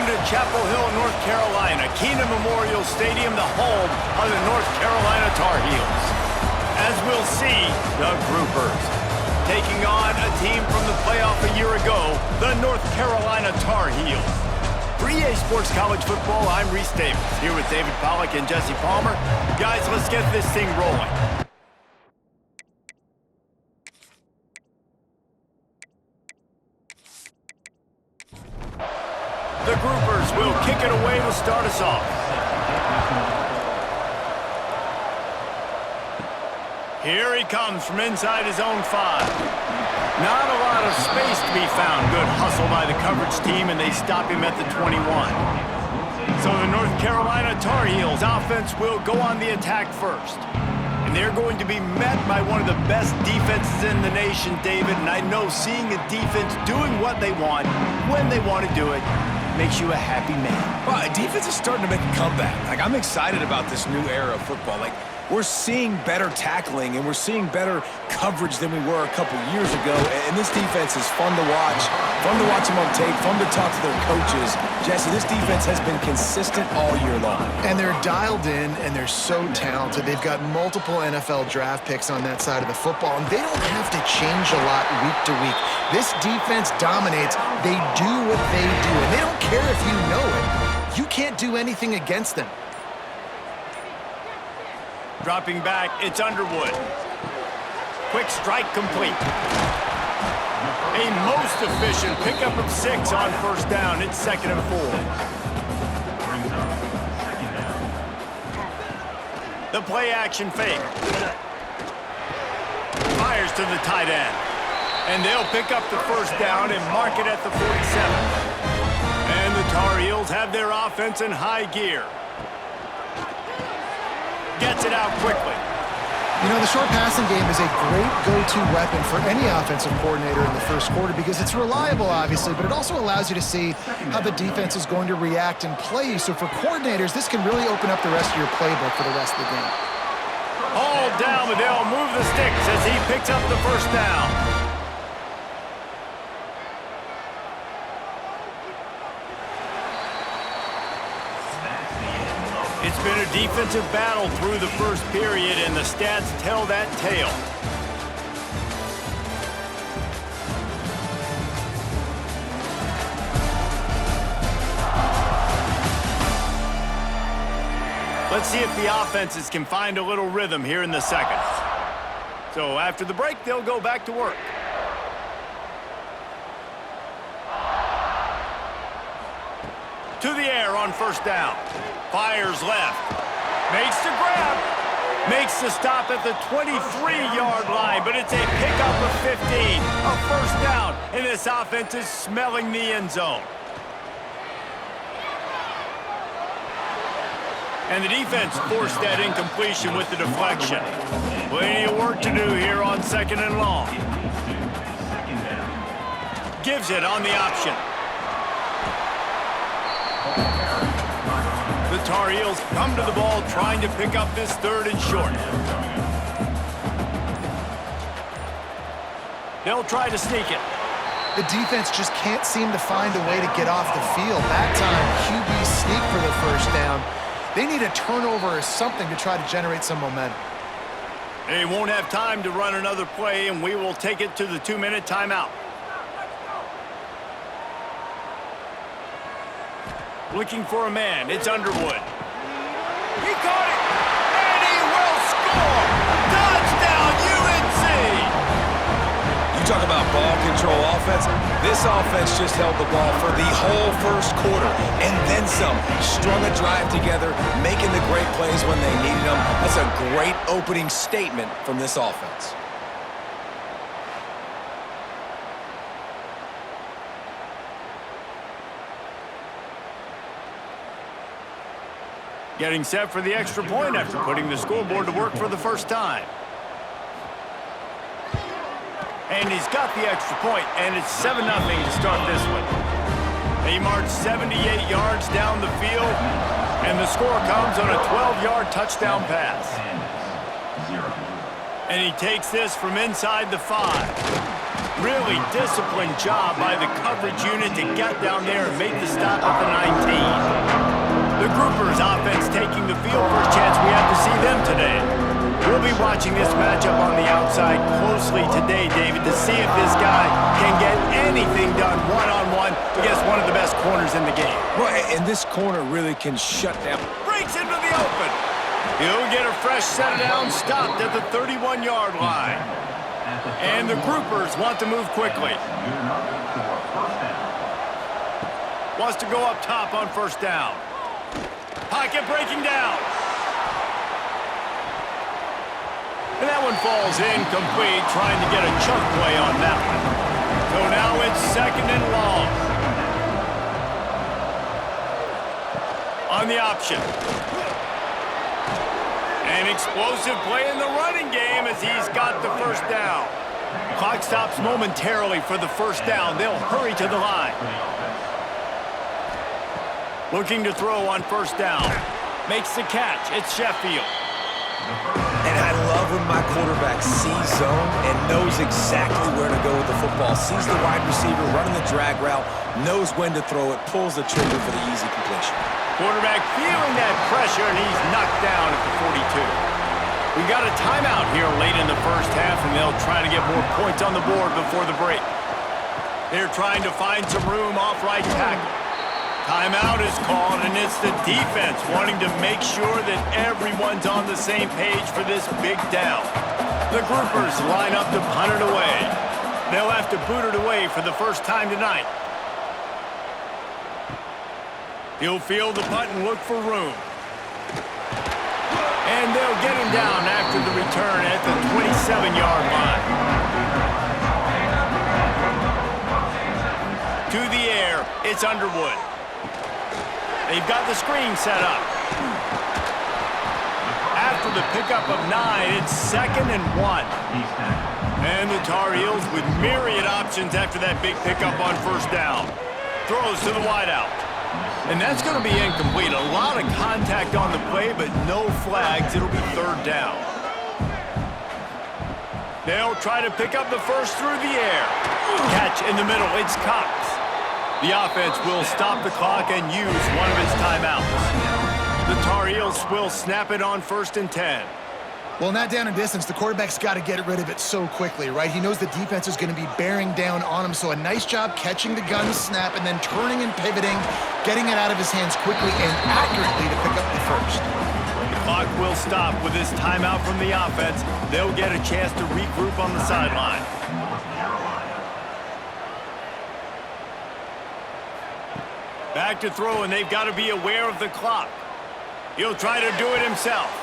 Welcome to Chapel Hill, North Carolina, Keenan Memorial Stadium, the home of the North Carolina Tar Heels. As we'll see, the Groupers taking on a team from the playoff a year ago, the North Carolina Tar Heels. For EA Sports College Football, I'm Reese Davis, here with David Pollack and Jesse Palmer. Guys, let's get this thing rolling. The Groupers will kick it away to start us off. Here he comes from inside his own 5. Not a lot of space to be found. Good hustle by the coverage team, and they stop him at the 21. So the North Carolina Tar Heels offense will go on the attack first. And they're going to be met by one of the best defenses in the nation, David. And I know seeing a defense doing what they want, when they want to do it, makes you a happy man. Well, defense is starting to make a comeback. I'm excited about this new era of football. We're seeing better tackling, and we're seeing better coverage than we were a couple years ago. And this defense is fun to watch them on tape, fun to talk to their coaches. Jesse, this defense has been consistent all year long. And they're dialed in, and they're so talented. They've got multiple NFL draft picks on that side of the football, and they don't have to change a lot week to week. This defense dominates. They do what they do, and they don't care if you know it. You can't do anything against them. Dropping back, it's Underwood. Quick strike complete. A most efficient pickup of 6 on first down. It's 2nd and 4. The play action fake. Fires to the tight end. And they'll pick up the first down and mark it at the 47. And the Tar Heels have their offense in high gear. Gets it out quickly. You know, the short passing game is a great go-to weapon for any offensive coordinator in the first quarter because it's reliable, obviously, but it also allows you to see how the defense is going to react and play. So for coordinators, this can really open up the rest of your playbook for the rest of the game. All down, but they'll move the sticks as he picks up the first down. It's been a defensive battle through the first period, and the stats tell that tale. Let's see if the offenses can find a little rhythm here in the second. So after the break, they'll go back to work. To the air on first down. Fires left. Makes the grab. Makes the stop at the 23-yard line, but it's a pickup of 15. A first down, and this offense is smelling the end zone. And the defense forced that incompletion with the deflection. Plenty of work to do here on 2nd and long. Gives it on the option. The Tar Heels come to the ball trying to pick up this 3rd and short. They'll try to sneak it. The defense just can't seem to find a way to get off the field. That time, QB sneak for the first down. They need a turnover or something to try to generate some momentum. They won't have time to run another play, and we will take it to the 2-minute timeout. Looking for a man. It's Underwood. He caught it, and he will score! Touchdown, UNC! You talk about ball control offense. This offense just held the ball for the whole first quarter, and then some. Strung a drive together, making the great plays when they needed them. That's a great opening statement from this offense. Getting set for the extra point after putting the scoreboard to work for the first time. And he's got the extra point, and it's 7-0 to start this one. He marched 78 yards down the field, and the score comes on a 12-yard touchdown pass. And he takes this from inside the 5. Really disciplined job by the coverage unit to get down there and make the stop at the 19. The Groupers offense taking the field. First chance we have to see them today. We'll be watching this matchup on the outside closely today, David, to see if this guy can get anything done one-on-one against one of the best corners in the game. Well, and this corner really can shut down. Breaks into the open. He'll get a fresh set down, stopped at the 31-yard line. And the Groupers want to move quickly. Wants to go up top on first down. Pocket breaking down. And that one falls incomplete, trying to get a chunk play on that one. So now it's second and long. On the option. An explosive play in the running game as he's got the first down. Clock stops momentarily for the first down. They'll hurry to the line. Looking to throw on first down. Makes the catch. It's Sheffield. And I love when my quarterback sees zone and knows exactly where to go with the football. Sees the wide receiver running the drag route, knows when to throw it, pulls the trigger for the easy completion. Quarterback feeling that pressure, and he's knocked down at the 42. We got a timeout here late in the first half, and they'll try to get more points on the board before the break. They're trying to find some room off right tackle. Timeout is called, and it's the defense wanting to make sure that everyone's on the same page for this big down. The Groupers line up to punt it away. They'll have to boot it away for the first time tonight. He'll field the punt and look for room. And they'll get him down after the return at the 27-yard line. To the air, it's Underwood. They've got the screen set up. After the pickup of 9, it's second and 1. And the Tar Heels with myriad options after that big pickup on first down. Throws to the wideout. And that's going to be incomplete. A lot of contact on the play, but no flags. It'll be third down. They'll try to pick up the first through the air. Catch in the middle. It's Cox. The offense will stop the clock and use one of its timeouts. The Tar Heels will snap it on first and 10. Well, in that down and distance, the quarterback's got to get rid of it so quickly, right? He knows the defense is going to be bearing down on him, so a nice job catching the gun snap and then turning and pivoting, getting it out of his hands quickly and accurately to pick up the first. The clock will stop with this timeout from the offense. They'll get a chance to regroup on the sideline. Back to throw, and they've got to be aware of the clock. He'll try to do it himself.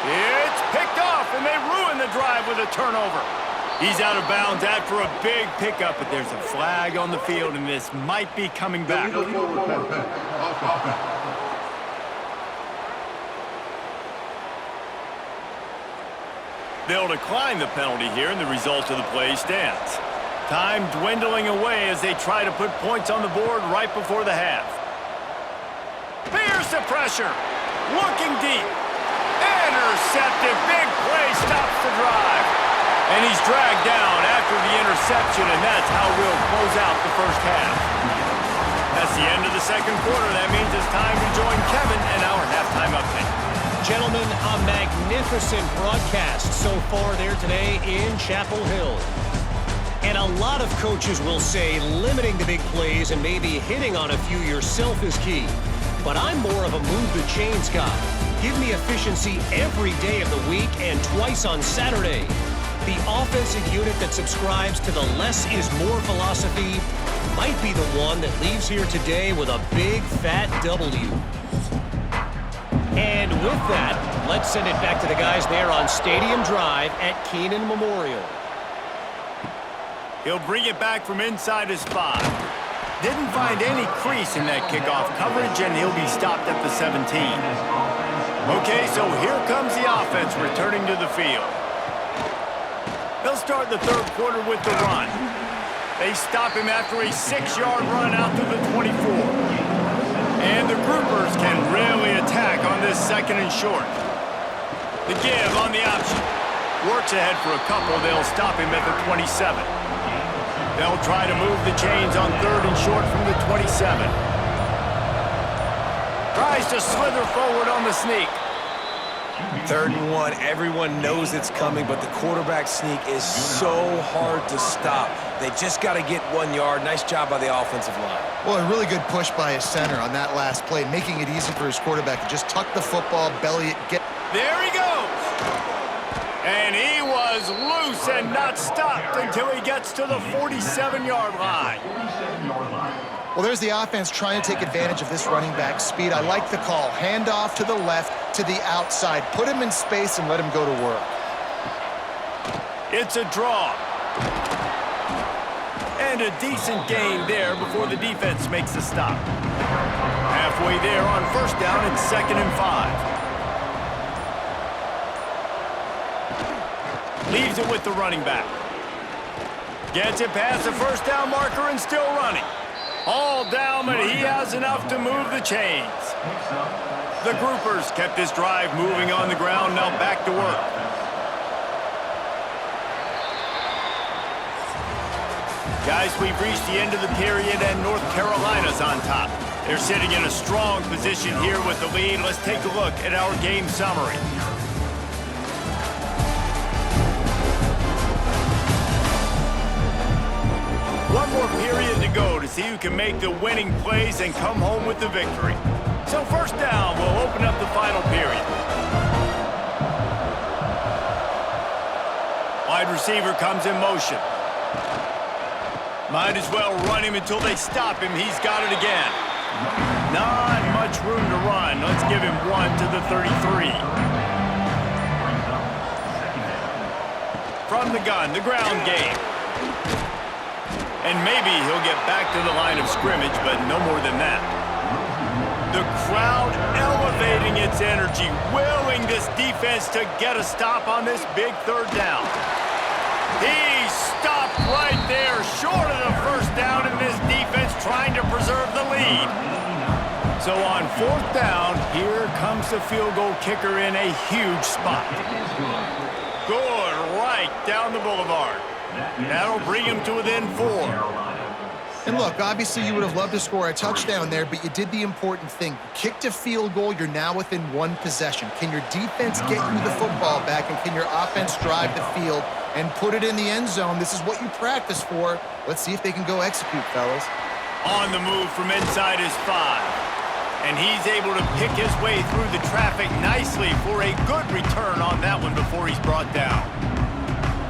It's picked off, and they ruin the drive with a turnover. He's out of bounds after a big pickup, but there's a flag on the field, and this might be coming back. They'll decline the penalty here, and the result of the play stands. Time dwindling away as they try to put points on the board right before the half. Fears the pressure. Looking deep. Intercepted. Big play stops the drive. And he's dragged down after the interception, and that's how we'll close out the first half. That's the end of the second quarter. That means it's time to join Kevin and our halftime update. Gentlemen, a magnificent broadcast so far there today in Chapel Hill. And a lot of coaches will say limiting the big plays and maybe hitting on a few yourself is key. But I'm more of a move the chains guy. Give me efficiency every day of the week and twice on Saturday. The offensive unit that subscribes to the less is more philosophy might be the one that leaves here today with a big fat W. And with that, let's send it back to the guys there on Stadium Drive at Keenan Memorial. He'll bring it back from inside his 5. Didn't find any crease in that kickoff coverage, and he'll be stopped at the 17. Okay, so here comes the offense returning to the field. They'll start the third quarter with the run. They stop him after a 6-yard run out to the 24. And the Groupers can really attack on this second and short. The give on the option. Works ahead for a couple. They'll stop him at the 27. They'll try to move the chains on 3rd and short from the 27. Tries to slither forward on the sneak. 3rd and 1, everyone knows it's coming, but the quarterback sneak is so hard to stop. They just got to get 1 yard. Nice job by the offensive line. Well, a really good push by his center on that last play, making it easy for his quarterback to just tuck the football, belly it, get... There he goes! And he was loose and not stopped until he gets to the 47-yard line. Well, there's the offense trying to take advantage of this running back speed. I like the call. Hand off to the left, to the outside. Put him in space and let him go to work. It's a draw. And a decent gain there before the defense makes the stop. Halfway there on 1st down and 2nd and 5. Leaves it with the running back. Gets it past the 1st down marker and still running. All down, but he has enough to move the chains. The groupers kept this drive moving on the ground, now back to work. Guys, we've reached the end of the period, and North Carolina's on top. They're sitting in a strong position here with the lead. Let's take a look at our game summary. One more period to go to see who can make the winning plays and come home with the victory. So 1st down will open up the final period. Wide receiver comes in motion. Might as well run him until they stop him. He's got it again. Not much room to run. Let's give him 1 to the 33. From the gun, the ground game. And maybe he'll get back to the line of scrimmage, but no more than that. The crowd elevating its energy, willing this defense to get a stop on this big 3rd down. He stopped right there, short of the 1st down, and this defense trying to preserve the lead. So on 4th down, here comes the field goal kicker in a huge spot. Good, right down the boulevard. That'll bring him to within 4. And look, obviously you would have loved to score a touchdown there, but you did the important thing. Kicked a field goal, you're now within 1 possession. Can your defense get you the football back, and can your offense drive the field and put it in the end zone? This is what you practice for. Let's see if they can go execute, fellas. On the move from inside his 5. And he's able to pick his way through the traffic nicely for a good return on that one before he's brought down.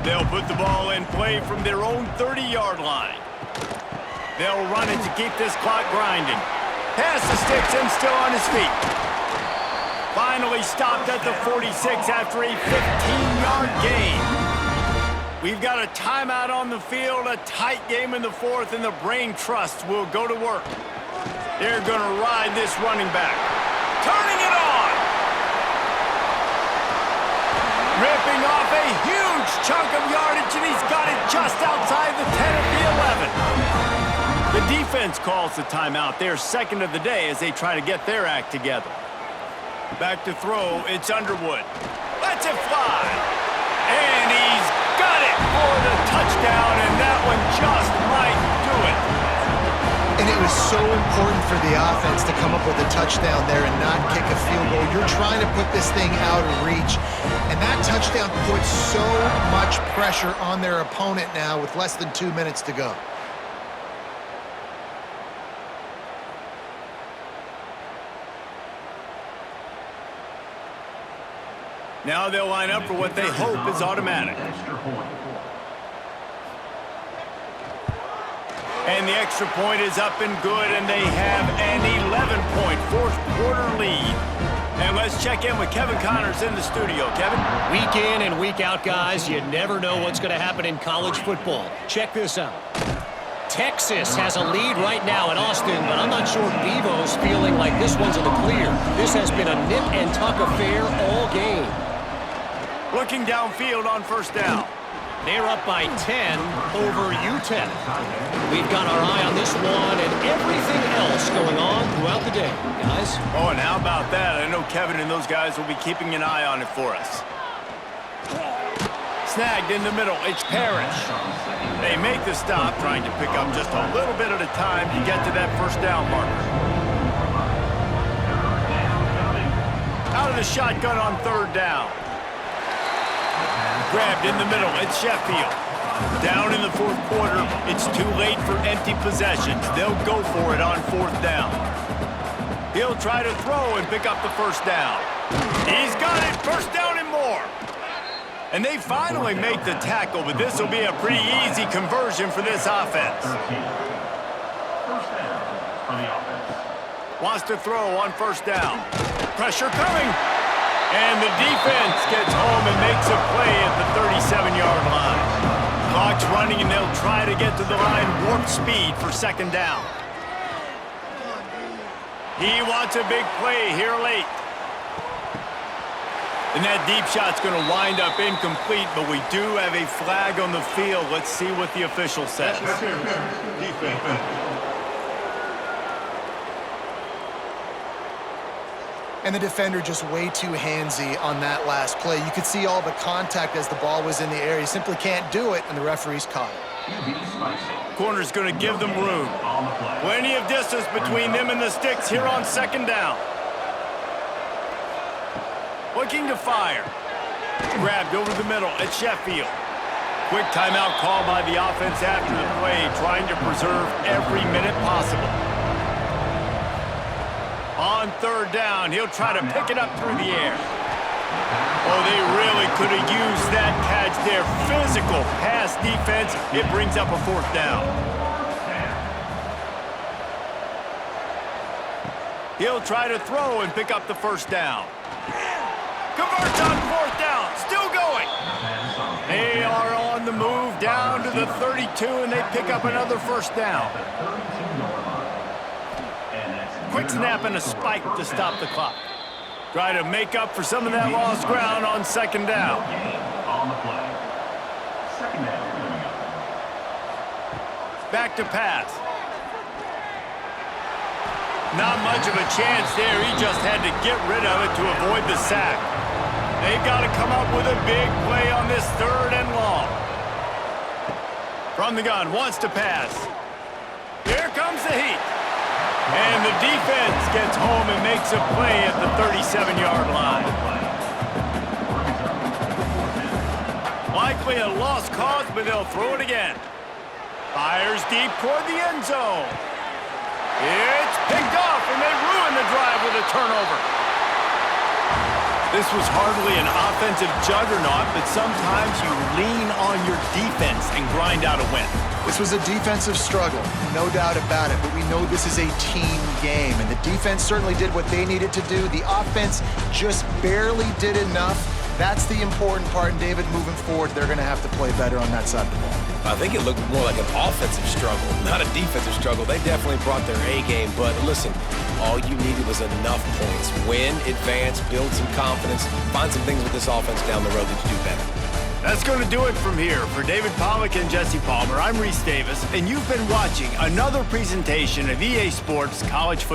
They'll put the ball in play from their own 30-yard line. They'll run it to keep this clock grinding. Pass the sticks and still on his feet. Finally stopped at the 46 after a 15-yard gain. We've got a timeout on the field, a tight game in the 4th, and the brain trust will go to work. They're going to ride this running back. Turning it on! Ripping off a huge chunk of yardage, and he's got it just outside the 10 of the 11. The defense calls the timeout. They're 2nd of the day as they try to get their act together. Back to throw, it's Underwood. Lets it fly. And he's got it for the touchdown, and that one just might do it. And it was so important for the offense to come up with a touchdown there and not kick a field goal. You're trying to put this thing out of reach, and that touchdown puts so much pressure on their opponent now with less than 2 minutes to go. Now they'll line up for what they hope is automatic. And the extra point is up and good, and they have an 11-point fourth-quarter lead. And let's check in with Kevin Connors in the studio. Kevin? Week in and week out, guys, you never know what's going to happen in college football. Check this out. Texas has a lead right now in Austin, but I'm not sure Bevo's feeling like this one's in the clear. This has been a nip-and-tuck affair all game. Looking downfield on 1st down. They're up by 10 over UTEP. We've got our eye on this one and everything else going on throughout the day, guys. Oh, and how about that? I know Kevin and those guys will be keeping an eye on it for us. Snagged in the middle. It's Parrish. They make the stop, trying to pick up just a little bit at a time to get to that first down marker. Out of the shotgun on third down. Grabbed in the middle. It's Sheffield. Down in the fourth quarter, it's too late for empty possessions. They'll go for it on fourth down. He'll try to throw and pick up the first down. He's got it. First down and more. And they finally make the tackle, but this will be a pretty easy conversion for this offense. First down for the offense. Wants to throw on first down. Pressure coming. And the defense gets home and makes a play at the 37-yard line. Clock's running, and they'll try to get to the line warp speed for second down. He wants a big play here late. And that deep shot's going to wind up incomplete, but we do have a flag on the field. Let's see what the official says. And the defender just way too handsy on that last play. You could see all the contact as the ball was in the air. He simply can't do it, and the referee's caught it. Corner's going to give them room. Plenty of distance between them and the sticks here on second down. Looking to fire. Grabbed over the middle at Sheffield. Quick timeout call by the offense after the play, trying to preserve every minute possible. On third down, he'll try to pick it up through the air. Oh, they really could have used that catch there. Physical pass defense. It brings up a fourth down. He'll try to throw and pick up the first down. Converts on fourth down. Still going. They are on the move down to the 32, and they pick up another first down. Quick snap and a spike to stop the clock. Try to make up for some of that lost ground on second down. Back to pass. Not much of a chance there. He just had to get rid of it to avoid the sack. They've got to come up with a big play on this third and long. From the gun, wants to pass. Here comes the heat. And the defense gets home and makes a play at the 37-yard line. Likely a lost cause, but they'll throw it again. Fires deep toward the end zone. It's picked off, and they ruin the drive with a turnover. This was hardly an offensive juggernaut, but sometimes you lean on your defense and grind out a win. This was a defensive struggle, no doubt about it, but we know this is a team game, and the defense certainly did what they needed to do. The offense just barely did enough. That's the important part, and David, moving forward, they're going to have to play better on that side of the ball. I think it looked more like an offensive struggle, not a defensive struggle. They definitely brought their A game, but listen, all you needed was enough points. Win, advance, build some confidence, find some things with this offense down the road that you do better. That's going to do it from here. For David Pollack and Jesse Palmer, I'm Reese Davis, and you've been watching another presentation of EA Sports College Football.